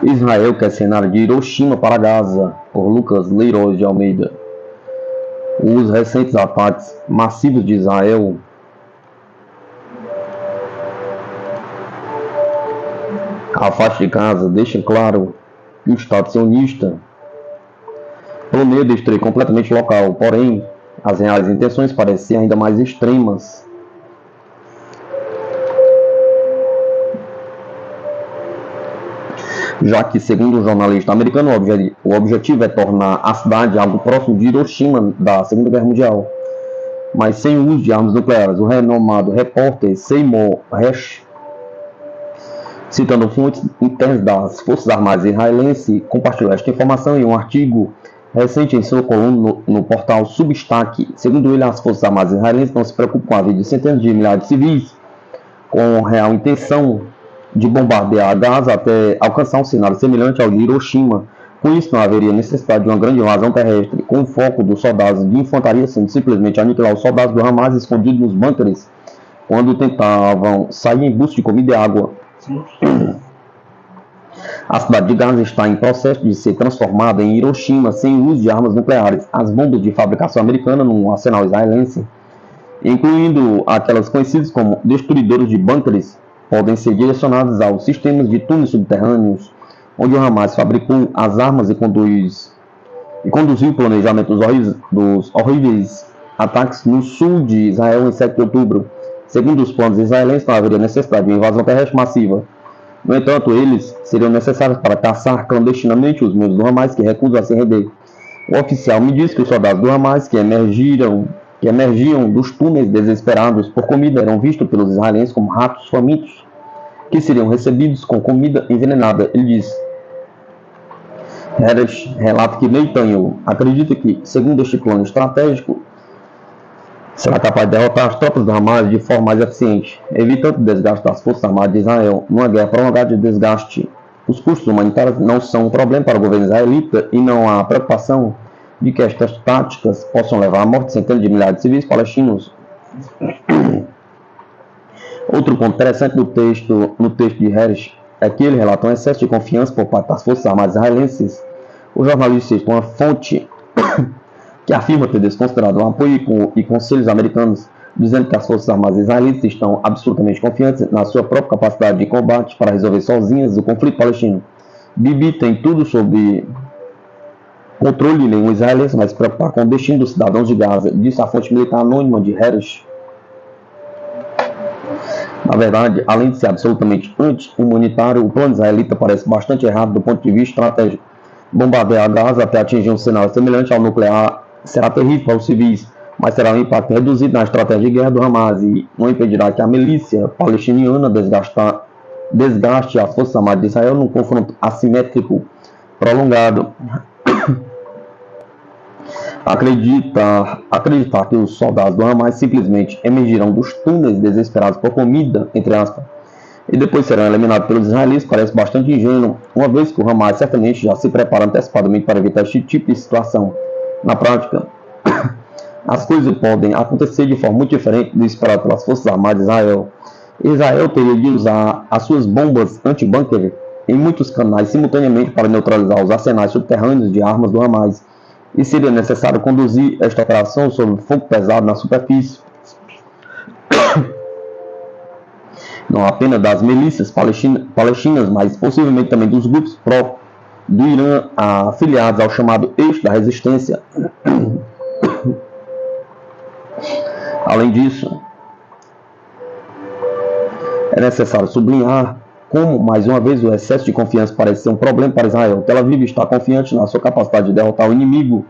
Israel quer cenário de Hiroshima para Gaza, por Lucas Leiroz de Almeida. Os recentes ataques massivos de Israel à faixa de Gaza deixam claro que o Estado sionista planeia destruir completamente o local, porém, as reais intenções parecem ser ainda mais extremas. Já que, segundo o jornalista americano, o objetivo é tornar a cidade algo próximo de Hiroshima da Segunda Guerra Mundial, mas sem o uso de armas nucleares. O renomado repórter Seymour Hersh, citando fontes internas das Forças Armadas israelenses, compartilhou esta informação em um artigo recente em sua coluna no portal Substack. Segundo ele, as Forças Armadas israelenses não se preocupam com a vida de centenas de milhares de civis, com real intenção de bombardear Gaza até alcançar um cenário semelhante ao de Hiroshima. Com isso, não haveria necessidade de uma grande invasão terrestre, com o foco dos soldados de infantaria sendo simplesmente aniquilar os soldados do Hamas escondidos nos bunkers quando tentavam sair em busca de comida e água. A cidade de Gaza está em processo de ser transformada em Hiroshima sem o uso de armas nucleares. As bombas de fabricação americana no arsenal israelense, incluindo aquelas conhecidas como destruidores de bunkers, podem ser direcionadas aos sistemas de túneis subterrâneos, onde o Hamas fabricou as armas e conduziu o planejamento dos horríveis ataques no sul de Israel em 7 de outubro. Segundo os planos israelenses, não haveria necessidade de uma invasão terrestre massiva. No entanto, eles seriam necessários para caçar clandestinamente os membros do Hamas que recusam a se render. O oficial me disse que os soldados do Hamas que emergiam dos túneis desesperados por comida eram vistos pelos israelenses como ratos famintos, que seriam recebidos com comida envenenada. Ele disse. Heresh relata que Netanyahu acredita que, segundo este plano estratégico, será capaz de derrotar as tropas do Hamas de forma mais eficiente, evitando o desgaste das Forças Armadas de Israel. Numa guerra prolongada de desgaste, os custos humanitários não são um problema para o governo israelita e não há preocupação de que estas táticas possam levar à morte de centenas de milhares de civis palestinos. Outro ponto interessante no texto de Hersh é que ele relata um excesso de confiança por parte das Forças Armadas israelenses. O jornalista cita uma fonte que afirma ter desconsiderado o apoio e conselhos americanos, dizendo que as Forças Armadas israelenses estão absolutamente confiantes na sua própria capacidade de combate para resolver sozinhas o conflito palestino. Bibi tem tudo sob controle, nenhum israelense vai se preocupar com o destino dos cidadãos de Gaza, disse a fonte militar anônima de Hersh. Na verdade, além de ser absolutamente anti-humanitário, o plano israelita parece bastante errado do ponto de vista estratégico. Bombardear Gaza até atingir um cenário semelhante ao nuclear será terrível para os civis, mas terá um impacto reduzido na estratégia de guerra do Hamas e não impedirá que a milícia palestiniana desgaste as Forças Armadas de Israel num confronto assimétrico prolongado. Acreditar que os soldados do Hamas simplesmente emergirão dos túneis desesperados por comida, entre aspas, e depois serão eliminados pelos israelenses parece bastante ingênuo, uma vez que o Hamas certamente já se prepara antecipadamente para evitar este tipo de situação. Na prática, as coisas podem acontecer de forma muito diferente do esperado pelas Forças Armadas de Israel. Israel teria de usar as suas bombas anti-bunker em muitos canais simultaneamente para neutralizar os arsenais subterrâneos de armas do Hamas, e seria necessário conduzir esta operação sob fogo pesado na superfície, não apenas das milícias palestinas, mas possivelmente também dos grupos do Irã afiliados ao chamado Eixo da Resistência. Além disso, é necessário sublinhar como, mais uma vez, o excesso de confiança parece ser um problema para Israel. Tel Aviv está confiante na sua capacidade de derrotar o inimigo,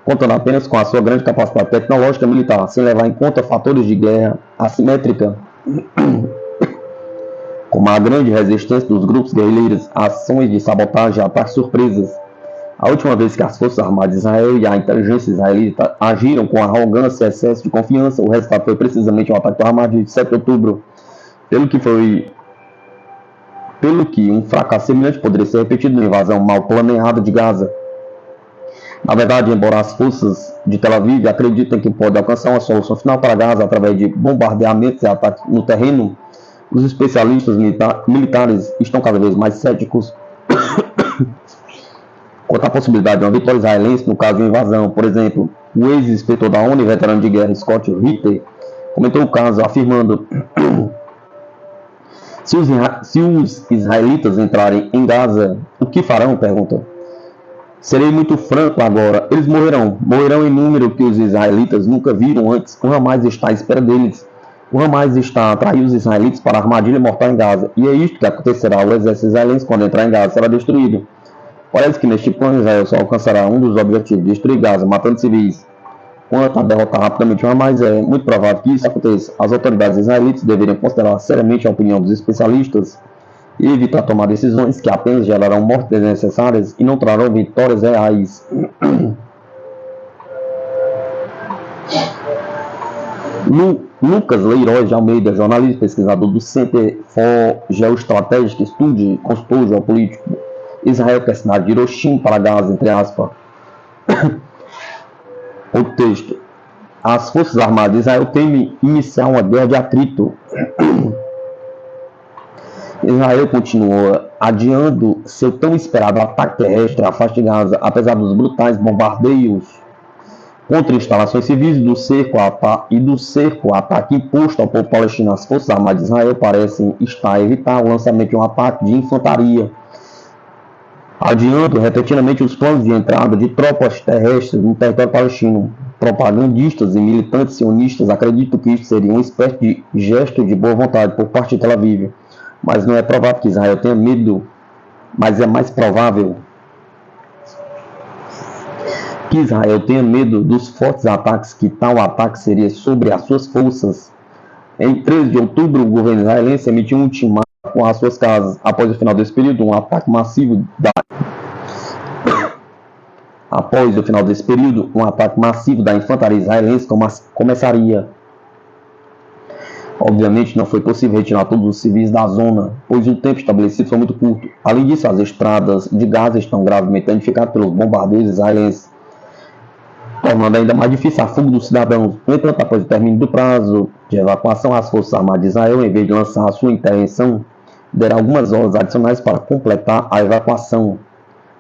contando apenas com a sua grande capacidade tecnológica e militar, sem levar em conta fatores de guerra assimétrica, como a grande resistência dos grupos guerrilheiros, ações de sabotagem e ataques surpresas. A última vez que as Forças Armadas de Israel e a inteligência israelita agiram com arrogância e excesso de confiança, o resultado foi precisamente o ataque do Hamas de 7 de outubro, pelo que um fracasso semelhante poderia ser repetido na invasão mal planeada de Gaza. Na verdade, embora as forças de Tel Aviv acreditem que pode alcançar uma solução final para Gaza através de bombardeamentos e ataques no terreno, os especialistas militares estão cada vez mais céticos quanto à possibilidade de uma vitória israelense no caso de invasão. Por exemplo, o ex-inspetor da ONU e veterano de guerra Scott Ritter comentou o caso, afirmando: se os israelitas entrarem em Gaza, o que farão? Perguntou. Serei muito franco agora, eles morrerão em número que os israelitas nunca viram antes. O Hamas está à espera deles. O Hamas está a atrair os israelitas para a armadilha mortal em Gaza. E é isto que acontecerá. O exército israelense, quando entrar em Gaza, será destruído. Parece que neste plano Israel só alcançará um dos objetivos, destruir Gaza, matando civis. Quanto a derrotar rapidamente o Hamas, é muito provável que isso aconteça. As autoridades israelitas deveriam considerar seriamente a opinião dos especialistas e evitar tomar decisões que apenas gerarão mortes desnecessárias e não trarão vitórias reais. Lucas Leiroz de Almeida, jornalista e pesquisador do Center for Geostrategic Study, consultor geopolítico. Israel quer cidade de Hiroshima para Gaza, entre aspas. O texto: as forças armadas de Israel temem iniciar uma guerra de atrito. Israel continua adiando seu tão esperado ataque terrestre à faixa de Gaza, apesar dos brutais bombardeios contra instalações civis do cerco ao ataque imposto ao povo palestino. As forças armadas de Israel parecem estar a evitar o lançamento de um ataque de infantaria, adiando repetidamente os planos de entrada de tropas terrestres no território palestino. Propagandistas e militantes sionistas acreditam que isso seria uma espécie de gesto de boa vontade por parte de Tel Aviv, mas não é provável que Israel tenha medo, mas é mais provável que Israel tenha medo dos fortes ataques que tal ataque seria sobre as suas forças. Em 13 de outubro, o governo israelense emitiu um ultimato com as suas casas. Após o final desse período, um ataque massivo da infantaria israelense começaria. Obviamente, não foi possível retirar todos os civis da zona, pois o tempo estabelecido foi muito curto. Além disso, as estradas de Gaza estão gravemente danificadas pelos bombardeios israelenses, tornando ainda mais difícil a fuga dos cidadãos. No entanto, após o término do prazo de evacuação, as forças armadas de Israel, em vez de lançar a sua intervenção, deram algumas horas adicionais para completar a evacuação.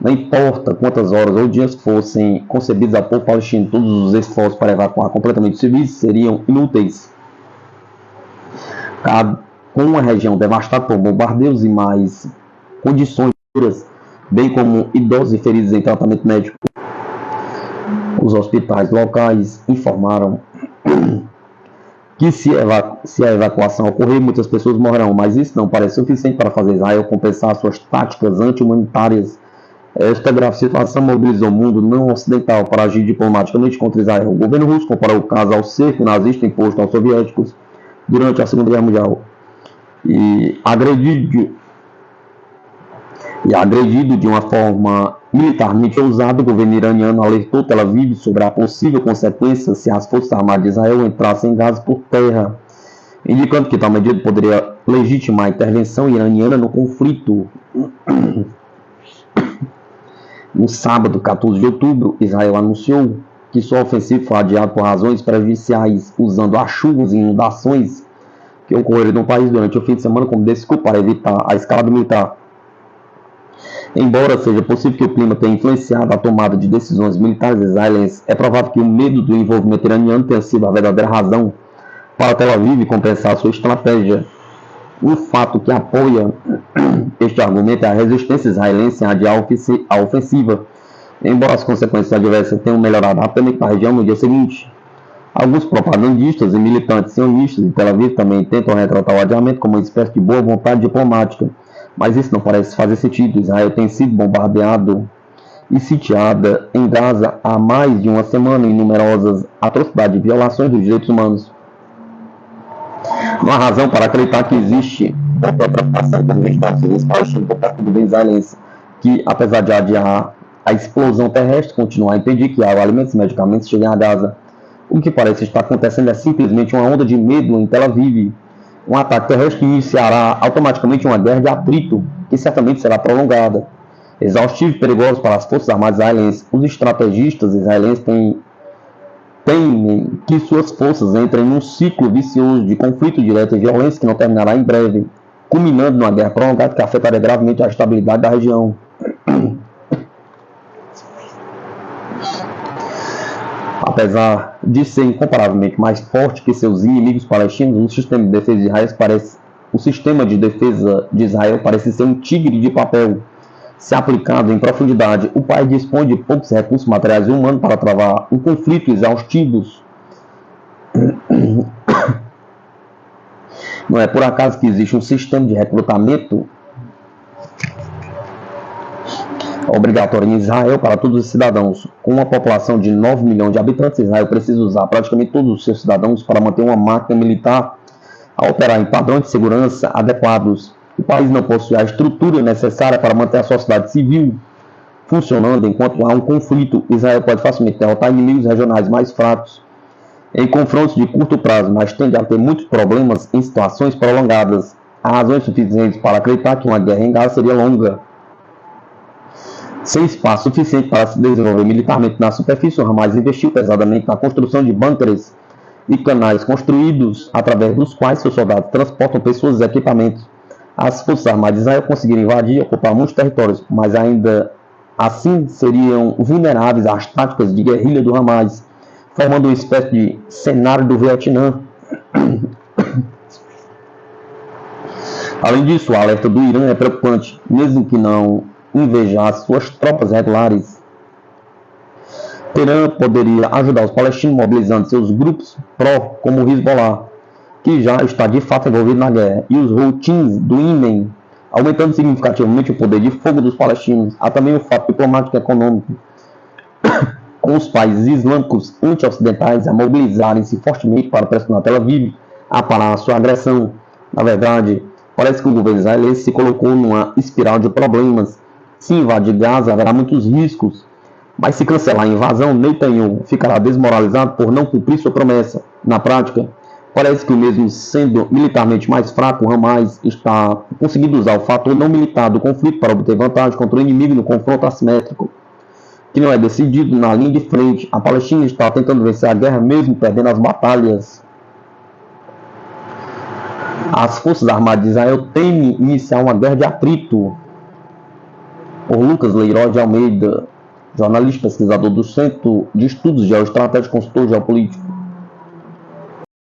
Não importa quantas horas ou dias fossem concebidos ao povo palestino, todos os esforços para evacuar completamente os civis seriam inúteis. Com uma região devastada por bombardeios e mais condições duras, bem como idosos e feridos em tratamento médico, os hospitais locais informaram que se a evacuação ocorrer, muitas pessoas morrerão, mas isso não parece suficiente para fazer Israel compensar suas táticas anti-humanitárias. Esta grave situação mobilizou o mundo não ocidental para agir diplomaticamente contra Israel. O governo russo comparou o caso ao cerco nazista imposto aos soviéticos durante a Segunda Guerra Mundial. E agredido de uma forma militarmente ousada, o governo iraniano alertou Tel Aviv sobre a possível consequência se as forças armadas de Israel entrassem em Gaza por terra, indicando que tal medida poderia legitimar a intervenção iraniana no conflito. No sábado, 14 de outubro, Israel anunciou que sua ofensiva foi adiada por razões prejudiciais, usando as chuvas e inundações que ocorreram no país durante o fim de semana como desculpa para evitar a escalada militar. Embora seja possível que o clima tenha influenciado a tomada de decisões militares israelenses, é provável que o medo do envolvimento iraniano tenha sido a verdadeira razão para Tel Aviv compensar sua estratégia. O fato que apoia este argumento é a resistência israelense em adiar a ofensiva, embora as consequências adversas tenham melhorado rapidamente na região no dia seguinte. Alguns propagandistas e militantes sionistas de Tel Aviv também tentam retratar o adiamento como uma espécie de boa vontade diplomática, mas isso não parece fazer sentido. Israel tem sido bombardeado e sitiada em Gaza há mais de uma semana em numerosas atrocidades e violações dos direitos humanos. Não há razão para acreditar que existe outra preocupação dos Estados Unidos palestinos por parte do governo israelense, que, apesar de adiar a explosão terrestre, continua a impedir que água, alimentos e medicamentos cheguem a Gaza. O que parece estar acontecendo é simplesmente uma onda de medo em Tel Aviv. Um ataque terrestre iniciará automaticamente uma guerra de atrito, que certamente será prolongada. exaustivo e perigoso para as forças armadas israelenses. Os estrategistas israelenses temem que suas forças entrem num ciclo vicioso de conflito direto e violência que não terminará em breve, culminando numa guerra prolongada que afetaria gravemente a estabilidade da região. Apesar de ser incomparavelmente mais forte que seus inimigos palestinos, o sistema de defesa de Israel parece ser um tigre de papel. Se aplicado em profundidade, o país dispõe de poucos recursos materiais e humanos para travar um conflito exaustivo. Não é por acaso que existe um sistema de recrutamento obrigatório em Israel para todos os cidadãos. Com uma população de 9 milhões de habitantes, Israel precisa usar praticamente todos os seus cidadãos para manter uma máquina militar a operar em padrões de segurança adequados. O país não possui a estrutura necessária para manter a sociedade civil funcionando enquanto há um conflito. Israel pode facilmente derrotar inimigos regionais mais fracos em confrontos de curto prazo, mas tende a ter muitos problemas em situações prolongadas. Há razões suficientes para acreditar que uma guerra em Gaza seria longa. Sem espaço suficiente para se desenvolver militarmente na superfície, o Hamas investiu pesadamente na construção de bunkers e canais construídos através dos quais seus soldados transportam pessoas e equipamentos. As forças armadas de Israel conseguiram invadir e ocupar muitos territórios, mas ainda assim seriam vulneráveis às táticas de guerrilha do Hamas, formando uma espécie de cenário do Vietnã. Além disso, o alerta do Irã é preocupante, mesmo que não invejar suas tropas regulares. Teherã poderia ajudar os palestinos mobilizando seus grupos pró, como o Hezbollah, que já está de fato envolvido na guerra, e os Houthis do Iêmen, aumentando significativamente o poder de fogo dos palestinos. Há também o fato diplomático e econômico, com os países islâmicos anti-ocidentais a mobilizarem-se fortemente para pressionar Tel Aviv a parar a sua agressão. Na verdade, parece que o governo israelense se colocou numa espiral de problemas. Se invadir Gaza, haverá muitos riscos, mas se cancelar a invasão, Netanyahu ficará desmoralizado por não cumprir sua promessa. Na prática, parece que, mesmo sendo militarmente mais fraco, o Hamas está conseguindo usar o fator não militar do conflito para obter vantagem contra o inimigo no confronto assimétrico, que não é decidido na linha de frente. A Palestina está tentando vencer a guerra mesmo perdendo as batalhas. As forças armadas de Israel temem iniciar uma guerra de atrito. Por Lucas Leiró de Almeida, jornalista pesquisador do Centro de Estudos Geoestratégicos, consultor geopolítico.